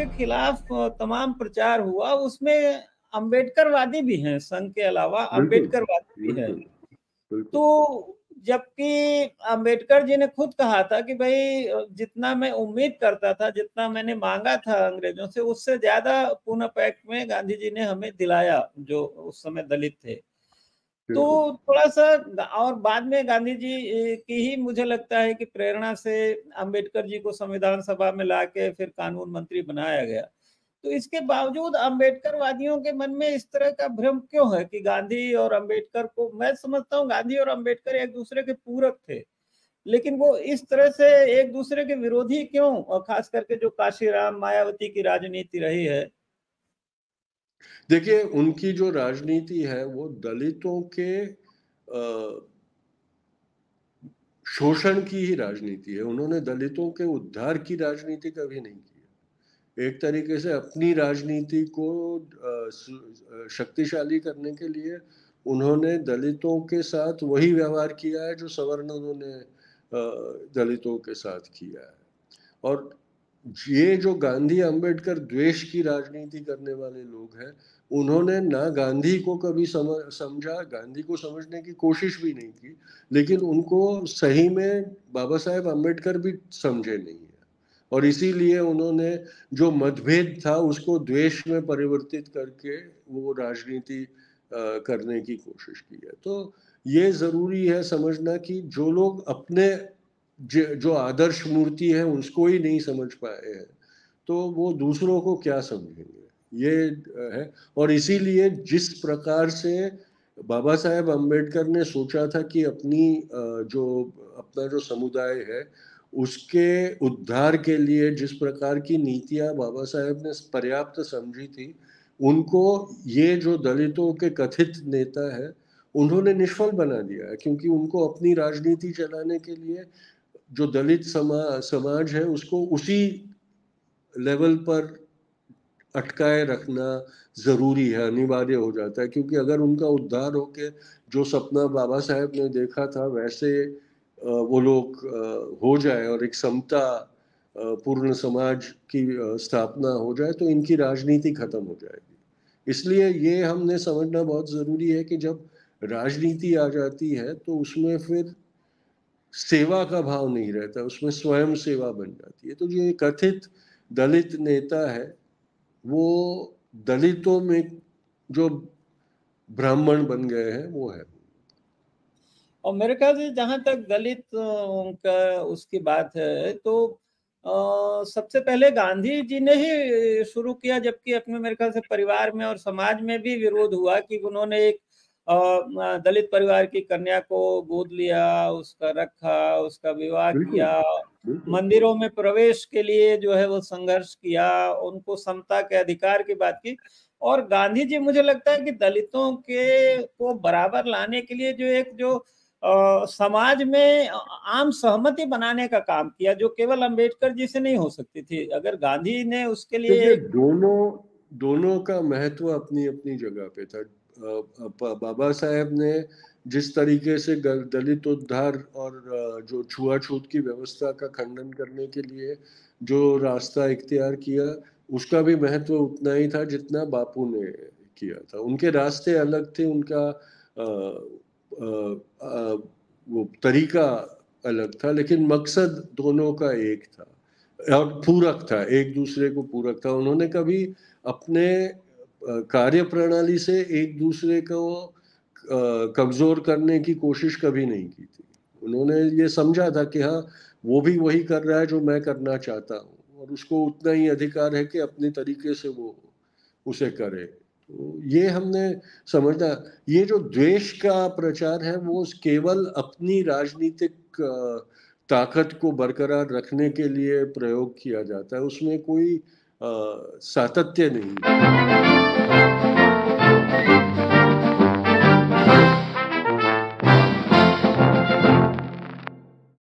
के खिलाफ तमाम प्रचार हुआ, उसमें अम्बेडकरवादी भी हैं, संघ के अलावा बिल्कुल, अम्बेडकरवादी भी हैं। बिल्कुल, बिल्कुल। तो जबकि अम्बेडकर जी ने खुद कहा था कि भई जितना मैं उम्मीद करता था, जितना मैंने माँगा था अंग्रेज़ों से, उससे ज़्यादा पूना पैक्ट में गांधी जी ने हमें दिलाया, जो उस समय दलित थे। तो बिल्कुल। थोड़ा-सा और बाद में गांधी जी की ही मुझे लगता है कि प्रेरणा से अम्बेडकर जी को संविधान सभा में लाके फिर कानून मंत्री बनाया गया। तो इसके बावजूद अम्बेडकरवादियों के मन में इस तरह का भ्रम क्यों है कि गांधी और अम्बेडकर को, मैं समझता हूँ गांधी और अम्बेडकर एक-दूसरे के पूरक थे। लेकिन वो इस तरह से एक-दूसरे के विरोधी क्यों? और खास करके जो काशीराम, मायावती की राजनीति रही है। देखिए, उनकी जो राजनीति है वो दलितों के शोषण की ही राजनीति है। उन्होंने दलितों के उद्धार की राजनीति कभी नहीं की है। एक तरीके से अपनी राजनीति को शक्तिशाली करने के लिए उन्होंने दलितों के साथ वही व्यवहार किया है जो सवर्णों ने दलितों के साथ किया है। और ये जो गांधी अंबेडकर द्वेष की राजनीति करने वाले लोग हैं, उन्होंने ना गांधी को कभी समझा, गांधी को समझने की कोशिश भी नहीं की, लेकिन उनको सही में बाबा साहेब अंबेडकर भी समझे नहीं है। और इसीलिए उन्होंने जो मतभेद था उसको द्वेष में परिवर्तित करके वो राजनीति करने की कोशिश की है। तो ये जरूरी है समझना कि जो लोग अपने जो आदर्श मूर्ति है उसको ही नहीं समझ पाए हैं, तो वो दूसरों को क्या समझेंगे, ये है। और इसीलिए जिस प्रकार से बाबा साहेब अंबेडकर ने सोचा था कि अपना जो समुदाय है उसके उद्धार के लिए जिस प्रकार की नीतियां बाबा साहेब ने पर्याप्त समझी थी, उनको ये जो दलितों के कथित नेता है उन्होंने निष्फल बना दिया है। क्योंकि उनको अपनी राजनीति चलाने के लिए जो दलित समाज है उसको उसी लेवल पर अटकाए रखना जरूरी है, अनिवार्य हो जाता है। क्योंकि अगर उनका उद्धार होके जो सपना बाबा साहेब ने देखा था वैसे वो लोग हो जाए और एक समता पूर्ण समाज की स्थापना हो जाए, तो इनकी राजनीति खत्म हो जाएगी। इसलिए ये हमने समझना बहुत जरूरी है कि जब राजनीति आ जाती है तो उसमें फिर सेवा का भाव नहीं रहता, उसमें स्वयं सेवा बन जाती है। तो जो ये कथित दलित नेता है वो दलितों में जो ब्राह्मण बन गए हैं वो है। और मेरे ख्याल से जहाँ तक दलित का उसकी बात है, तो सबसे पहले गांधी जी ने ही शुरू किया, जबकि अपने मेरे ख्याल से परिवार में और समाज में भी विरोध हुआ कि उन्होंने एक दलित परिवार की कन्या को गोद लिया, उसका रखा, उसका विवाह बिल्कुल, किया, बिल्कुल। मंदिरों में प्रवेश के लिए जो है वो संघर्ष किया, उनको समता के अधिकार की बात की। और गांधी जी मुझे लगता है कि दलितों के को बराबर लाने के लिए जो समाज में आम सहमति बनाने का काम किया, जो केवल अंबेडकर जी से नहीं हो सकती थी। अगर गांधी ने उसके लिए देखिए, एक दोनों का महत्व अपनी अपनी जगह पे था। बाबा साहेब ने जिस तरीके से दलित उद्धार और जो छुआछूत की व्यवस्था का खंडन करने के लिए जो रास्ता इख्तियार किया, उसका भी महत्व उतना ही था जितना बापू ने किया था। उनके रास्ते अलग थे, उनका वो तरीका अलग था, लेकिन मकसद दोनों का एक था और पूरक था, एक दूसरे को पूरक था। उन्होंने कभी अपने कार्य प्रणाली से एक दूसरे को कमजोर करने की कोशिश कभी नहीं की थी। उन्होंने ये समझा था कि हाँ, वो भी वही कर रहा है जो मैं करना चाहता हूँ, और उसको उतना ही अधिकार है कि अपने तरीके से वो उसे करे। तो ये हमने समझना। ये जो द्वेष का प्रचार है वो केवल अपनी राजनीतिक ताकत को बरकरार रखने के लिए प्रयोग किया जाता है, उसमें कोई सातत्य नहीं है।